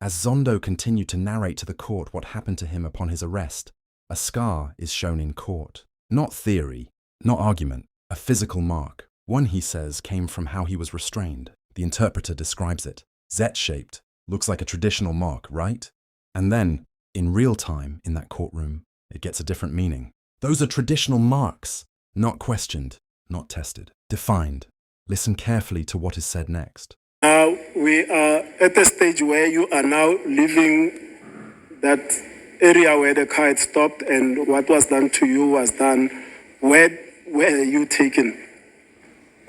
As Zondo continued to narrate to the court what happened to him upon his arrest, a scar is shown in court. Not theory, not argument, a physical mark. One, he says, came from how he was restrained. The interpreter describes it. Z-shaped, looks like a traditional mark, right? And then, in real time, in that courtroom, it gets a different meaning. Those are traditional marks, not questioned, not tested, defined. Listen carefully to what is said next. Now we are at a stage where you are now leaving that area where the car had stopped and what was done to you was done. Where are you taken?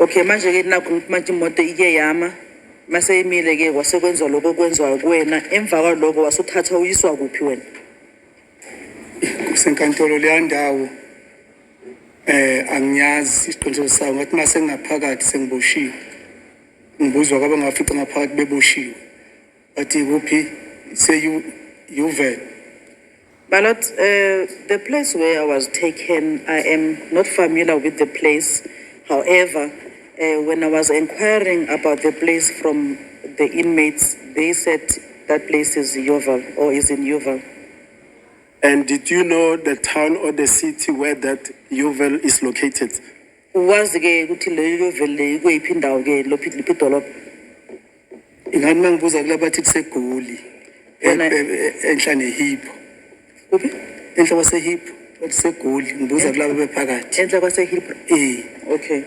Okay, manje ke nakho manje imoto ike yama mase imile ke kwasekwenza lokho kwenziwa kuwena emva kwalokho wasuthatha uyiswa kuphi wena? Kusenkantolo leya ndawo angiyazi isiqiniseko sawo ngathi mase ngaphakathi sengiboshiwe ngibuzwa kwabe ngafica ngaphakathi beboshiwe bathi kuphi Yuvel. My lord, the place where I was taken, I am not familiar with the place. However, when I was inquiring about the place from the inmates, they said that place is Yuval or is in Yuval. And did you know the town or the city where that Yuvel is located? Was ke ukuthi le Yuval le kuyiphi indawo ke lophi idolobha? Ingani mangibuza kula bathi kuseGoli enhla neHippo. Kuphi? Enhla kwaseHippo bathi seGoli ngibuza kulabo bephakathi. Enhla kwaseHippo. Okay.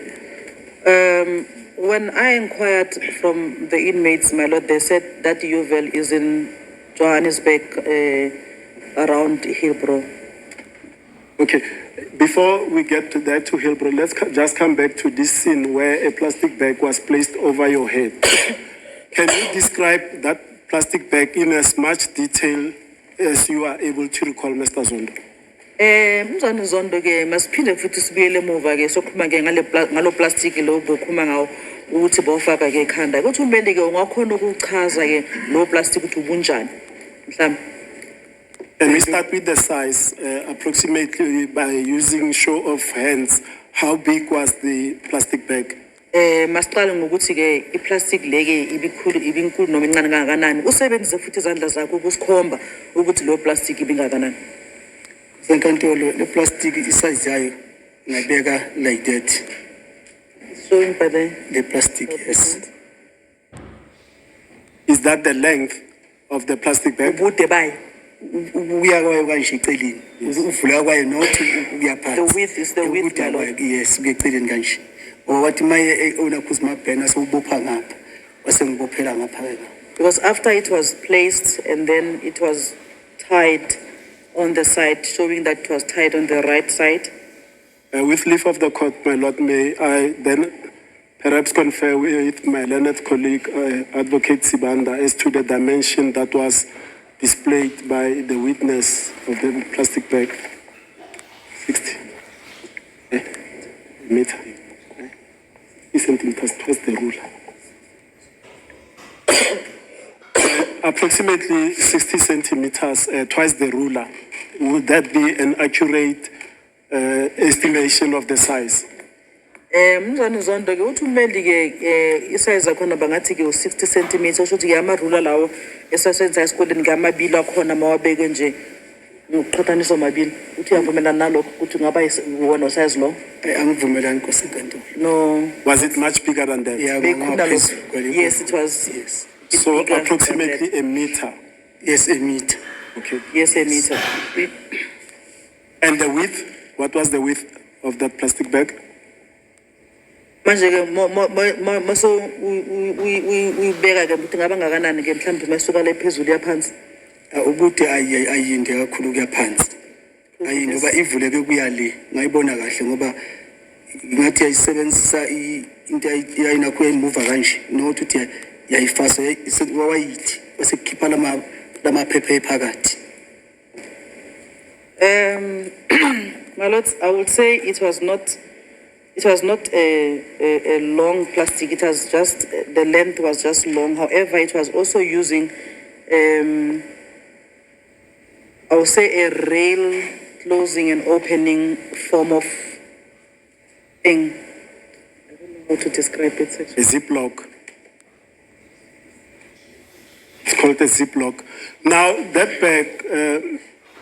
When I inquired from the inmates, my lord, they said that Yuvel is in Johannesburg, around Hillbrow. Okay, before we get to that, to Hillbrow, let's just come back to this scene where a plastic bag was placed over your head. Can you describe that plastic bag in as much detail as you are able to recall, Mr. Zondo? Mzwana Zondo ke masiphinde futhi sibuyele emuva ke sokhuluma ke ngalo plastic lo bokhuluma ngawo ukuthi bofaka ke ekhanda ukuthi umbende ke ungakhona ukuchaza ke lo plastic ukuthi ubunjani mhlawumbe. Can we start with the size, approximately by using show of hands? How big was the plastic bag? Masiqale ngokuthi ke iplastic leke ibinkulu noma incane kangakanani usebenzise futhi izandla zakho ukusikhomba ukuthi lo plastic ibingakanani. Senkantolo le plastic isize yayo ngabeka like that. So in by the plastic, yes. Is that the length of the plastic bag? ubude bayo. Uya kwayo kanje eceleni. Uvula kwayo not uyaphatha. The width is the width kwayo. Yes, uyeceleni kanje. Wathi maye una khuzima bhena sewubopha ngapha. Base ngibophela ngapha. Because after it was placed and then it was tied on the side, showing that it was tied on the right side. With leave of the court, my lord, may I then perhaps confer with my learned colleague, Advocate Sibanda, as to the dimension that was displayed by the witness of the plastic bag. 60 meter. 60 centimeters twice the ruler. Approximately 60 centimeters twice the ruler. Would that be an accurate estimation of the size? Mzwana Zondo ke uthi umendi ke isize khona bangathi ke u60 cm usho ukuthi ke amarula lawo esasenza esikoleni ngamabili akhona mawabeke nje ngokuqhathanisa omabili uthi uyavumelana nalokho ukuthi ngaba wona size lo. Angivumelani nkosenkantolo. No. Was it much bigger than that? Yeah, yes, it was. Yes. So approximately a meter. Yes, a meter. Okay. Yes, a meter. And the width? What was the width of that plastic bag? Manje ke maso uyibeka ke ukuthi ngaba ngakanani ke mhlawumbe masuka le phezulu yaphansi. Ubude ayinde kakhulu kuya phansi. Ayinde ngoba ivuleke kuya le ngayibona kahle ngoba ngathi ayisebenzisa into ayinakho imove kanje nokuthi uthi yayifasa wayithi bese kukhipha lamaphepha ephakathi. My lords, I would say it was not a long plastic. It was just, the length was just long. However, it was also using, I would say, a rail closing and opening form of thing. I don't know how to describe it. A ziplock. It's called a Ziploc. Now, that bag,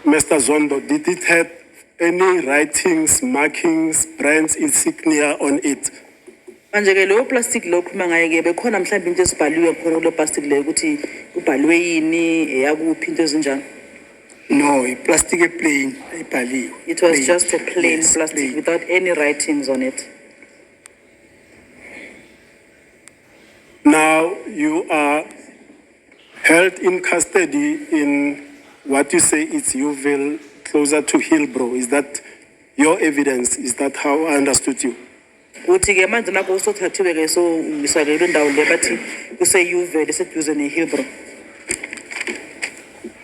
Mr. Zondo, did it have any writings, markings, brands, insignia on it? Manje ke leyo plastic lo khuluma ngayo ke bekhona mhlawumbe into esibhaliwe khona kule plastic leyo ukuthi kubhaliwe yini eyakuphi into ezinjani. No, plastic plain, ayibhaliwe. It was just a plain Yes, plastic plain. without any writings on it. Now, you are held in custody in what you say is Yeoville, closer to Hillbrow. Is that your evidence? Is that how I understood you? Uthi ke manje nakho usothathiwe ke so ngisakele indawo le bathi kuse Yeoville eseduze neHillbrow.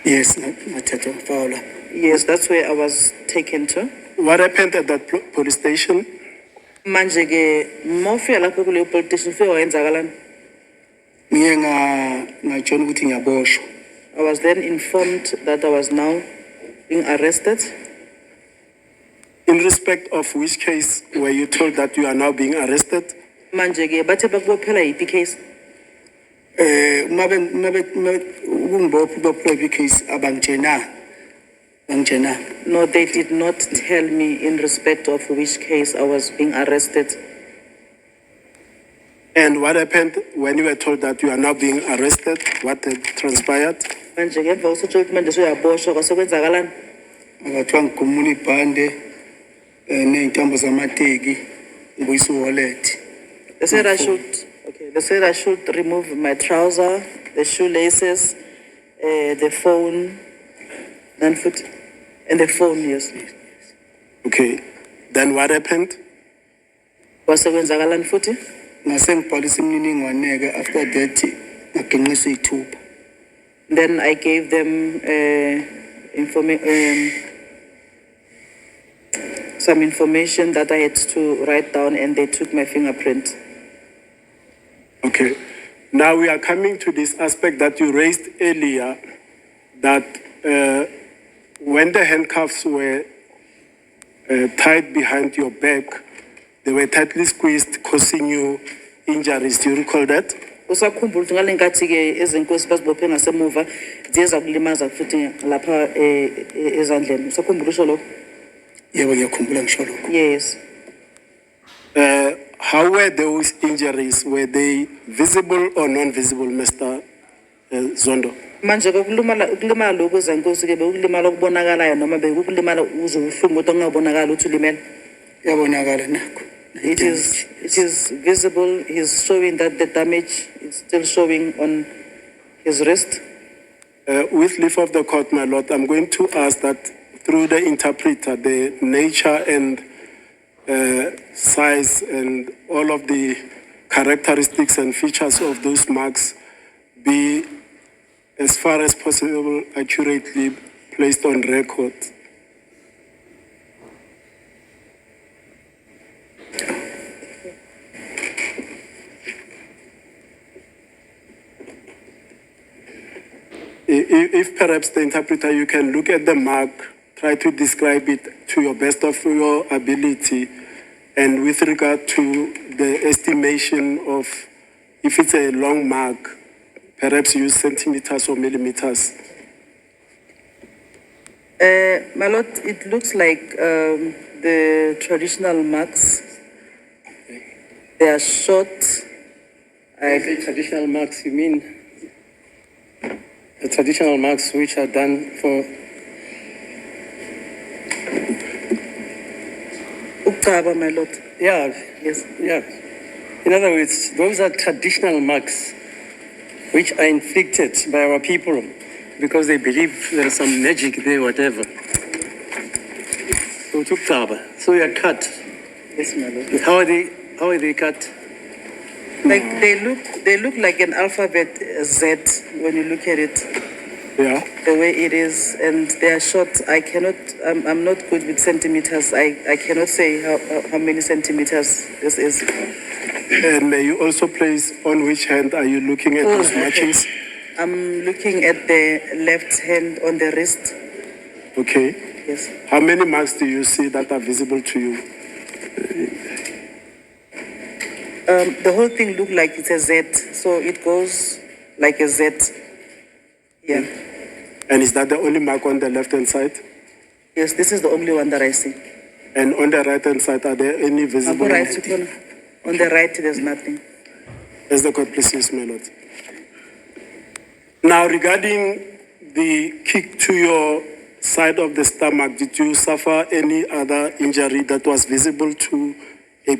Yes, nathatha ngifawula. Yes, that's where I was taken to. What happened at that police station? Manje ke mofika lapho kuleyo police station ufike wayenzakalani. Ngiye ngajona ukuthi ngiyaboshwa. I was then informed that I was now being arrested. In respect of which case were you told that you are now being arrested? Manje ke bathe bakubophela yiphi case? Mabe ukungibopha bophela case abangitshena. No, they did not tell me in respect of which case I was being arrested. And what happened when you were told that you are now being arrested? What had transpired? Manje ke emva usho ukuthi manje soyaboshwa kwasekwenzakalani? Akathiwa ngigumula ibhande ney'ntambo zamateki ngibuyisa wallet. They said I should, okay, they said I should remove my trouser, the shoelaces, the phone, and foot, and the phone, yes. Okay. Then what happened? Kwasekwenzakalani futhi? Ngase ngibhalisa imininingwane-ke after that ngaginqisa iy'thupha. Then I gave them some information that I had to write down, and they took my fingerprint. Okay. Now we are coming to this aspect that you raised earlier, that when the handcuffs were tied behind your back, they were tightly squeezed, causing you injuries. Do you recall that? Usakhumbula ukuthi ngale nkathi ke ezenkosi bazibophe ngasemuva ziyeza kulimaza futhi lapha ezandleni. Usakhumbula usho lokho? Yebo ngiyakhumbula ngisho lokho. Yes. How were those injuries? Were they visible or non-visible, Mr. Zondo? Manje ke ukulimala lokho ezenkosi ke bekulimala okubonakalayo noma bekulimala uze uhlungu kodwa ungabonakala ukuthi ulimele. Yabonakala nakho. It is visible. He's showing that the damage is still showing on his wrist. With leave of the court, my lord, I'm going to ask that through the interpreter, the nature and size and all of the characteristics and features of those marks be, as far as possible, accurately placed on record. If perhaps the interpreter, you can look at the mark, try to describe it to your best of your ability, and with regard to the estimation of if it's a long mark, perhaps use centimeters or millimeters. My lord, it looks like the traditional marks. They are short. When you say traditional marks, you mean the traditional marks which are done for Uqaba, my lord. Yes. yeah. In other words, those are traditional marks which are inflicted by our people because they believe there is some magic there, whatever. So Tukaba. So you are cut. Yes, my lord. How are they cut? Like they look like an alphabet Z when you look at it. Yeah. The way it is, and they are short. I'm not good with centimeters. I cannot say how many centimeters this is. And may you also place on which hand are you looking at those okay. markings? I'm looking at the left hand on the wrist. Okay. Yes. How many marks do you see that are visible to you? The whole thing looked like it's a Z, so it goes like a Z. Yeah. And is that the only mark on the left-hand side? Yes, this is the only one that I see. And on the right-hand side, are there any visible? On the right, there's nothing. As the court pleases, my lord. Now, regarding the kick to your side of the stomach, did you suffer any other injury that was visible to a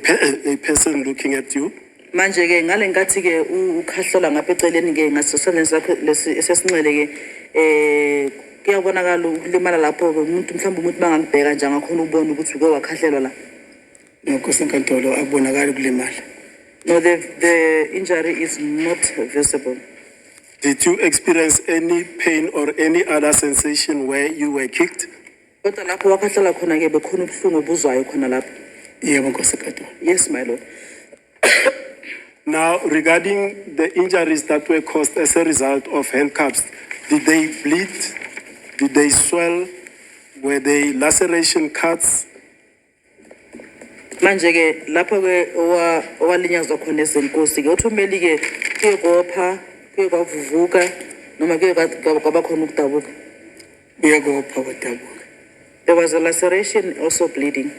person looking at you? Manje ke ngale ngathi ke ukhahlola ngapha eceleni ke ngasesandleni sakho lesesinxele ke kuyabonakala ukulimala lapho ke umuntu mhlawumbe umuntu bangangibheka nje ngakhona ubona ukuthi uke wakhahlelwa la. Nokho senkantolo akubonakala ukulimala. No, the injury is not visible. Did you experience any pain or any other sensation where you were kicked? Kodwa lapho wakhahlela khona ke bekhona ubuhlungu obuzwayo khona lapho. Yebo Nkosi enkantolo. Yes, my lord. Now, regarding the injuries that were caused as a result of handcuffs, did they bleed? Did they swell? Were they laceration cuts? Manje ke lapho ke owalinyazwa khona ezenkosi ke uthumeli ke kuye kopha kuye kwavuvuka noma kuye kwaba khona ukudabuka. Uyakopha kwadabuka. There was a laceration, also bleeding.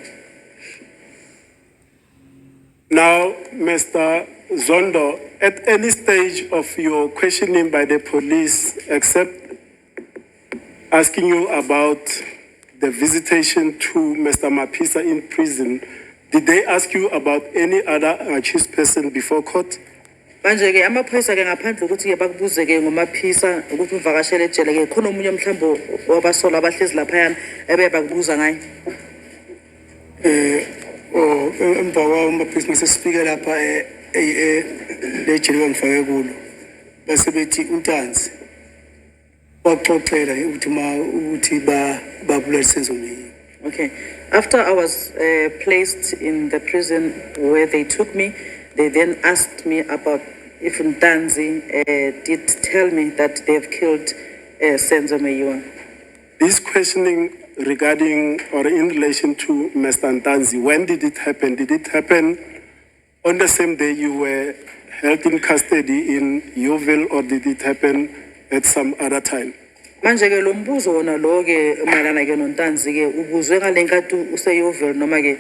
Now, Mr. Zondo, at any stage of your questioning by the police, except asking you about the visitation to Mr. Mapisa in prison, did they ask you about any other accused person before court? Manje ke amaphoyisa ke ngaphandle ukuthi ke bakubuze ke ngoMaphisa ukuthi uvakashele ejele ke khona umunye mhlambo wabasola abahlezi lapha yana ebe bakubuza ngaye. Emva kwawo amaphisi masesifike lapha lejele ngifake kulo bese bethi uNtanzi waxoxela ukuthi babulala Senzomeni. Okay. After I was placed in the prison where they took me, they then asked me about if Ntanzi did tell me that they have killed Senzo Meyiwa. This questioning regarding or in relation to Mr. Ntanzi, when did it happen? Did it happen on the same day you were held in custody in Yeoville, or did it happen at some other time? Manje ke lo mbuzo wona lo ke mayelana ke noNtanzi ke ubuzwe ngale nkathi useYeoville noma ke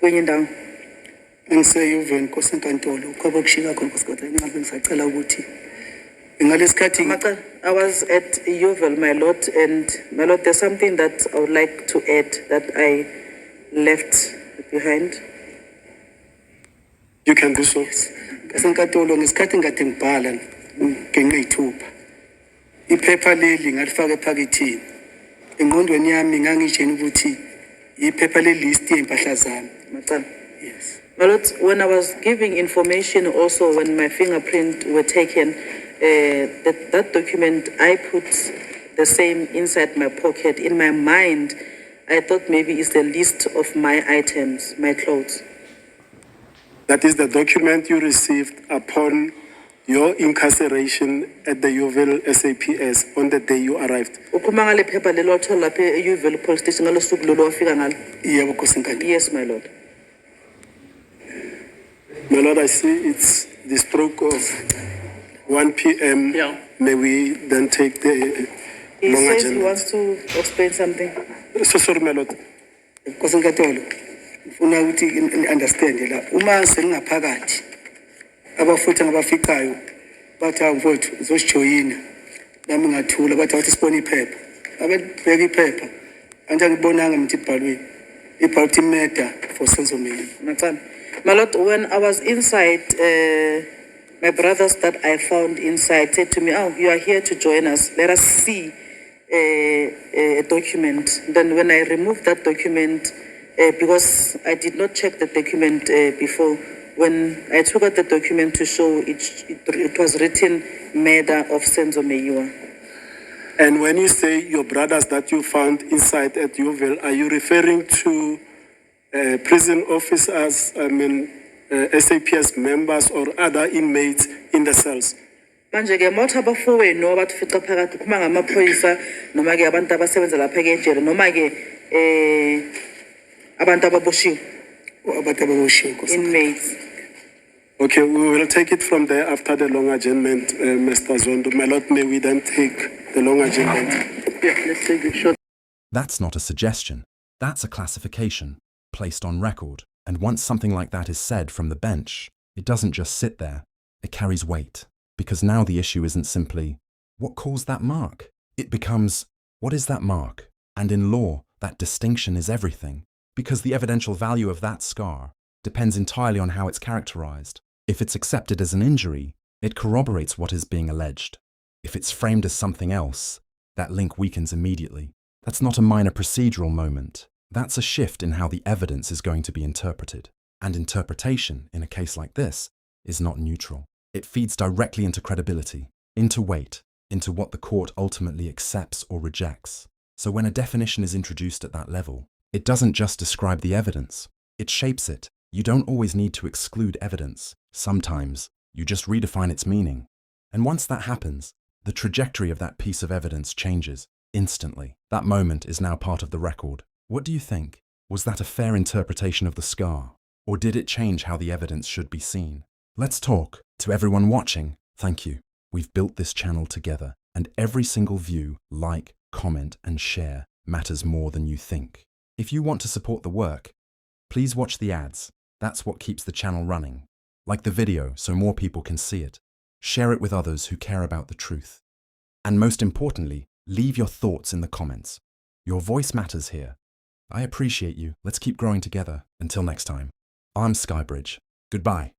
kwenye indawo. Ngiseyuveni Nkosi enkantolo kwaba kushika khona Nkosi kodwa ngabe ngisacela ukuthi ngalesikhathi I was at Yeoville, my lord, and my lord, there's something that I would like to add that I left behind. You can do so. Nkosi enkantolo ngesikhathi ngade ngibhala ngenqithupha iphepha leli ngalifaka ephakethini engqondweni yami ngangitshela ukuthi iphepha le list yempahla zami. Macala. Yes. My lord, when I was giving information also when my fingerprint were taken, that document, I put the same inside my pocket. In my mind, I thought maybe it's the list of my items, my clothes. That is the document you received upon your incarceration at the Yeoville SAPS on the day you arrived. Ukhuluma ngale phepha lelo wathola lapha eYeoville police station ngalo suku lolo wafika ngalo. Yebo Nkosi enkantolo. Yes, my lord. My lord, I see it's the stroke of 1 p.m. Yeah. May we then take the He long says he agenda? wants to explain something. So sorry, my lord. Nkosi enkantolo ufuna ukuthi understand la uma sengaphakathi abafuthi ngabafikayo bathi awufowethu uzosijoyina nami ngathula bathi awuthi sibone iphepha abebheka iphepha anje ngibonanga mithi ibhalwe ibhalwe murder for Senzomeni. Macala. My lord, when I was inside, my brothers that I found inside said to me, "Oh, you are here to join us. Let us see a document." Then when I removed that document, because I did not check the document before, when I took out the document to show it was written murder of Senzo Meyiwa. And when you say your brothers that you found inside at Yeoville, are you referring to prison officers, SAPS members or other inmates in the cells? Manje ke mawuthi abafowenu abathufica phakathi kuma ngamaphoyisa noma ke abantu abasebenza lapha ke ejele noma ke abantu ababoshiwe Abantu ababoshiwe Nkosi. inmates. Okay, we will take it from there after the long adjournment, Mr. Zondo. My lord, may we then take the long agenda. Yeah, let's take a short. That's not a suggestion. That's a classification, placed on record. And once something like that is said from the bench, it doesn't just sit there. It carries weight. Because now the issue isn't simply, what caused that mark? It becomes, what is that mark? And in law, that distinction is everything. Because the evidential value of that scar depends entirely on how it's characterized. If it's accepted as an injury, it corroborates what is being alleged. If it's framed as something else, that link weakens immediately. That's not a minor procedural moment. That's a shift in how the evidence is going to be interpreted. And interpretation, in a case like this, is not neutral. It feeds directly into credibility, into weight, into what the court ultimately accepts or rejects. So when a definition is introduced at that level, it doesn't just describe the evidence, it shapes it. You don't always need to exclude evidence. Sometimes, you just redefine its meaning. And once that happens, the trajectory of that piece of evidence changes instantly. That moment is now part of the record. What do you think? Was that a fair interpretation of the scar? Or did it change how the evidence should be seen? Let's talk. To everyone watching, thank you. We've built this channel together, and every single view, like, comment, and share matters more than you think. If you want to support the work, please watch the ads. That's what keeps the channel running. Like the video so more people can see it. Share it with others who care about the truth. And most importantly, leave your thoughts in the comments. Your voice matters here. I appreciate you. Let's keep growing together. Until next time. I'm Skybridge. Goodbye.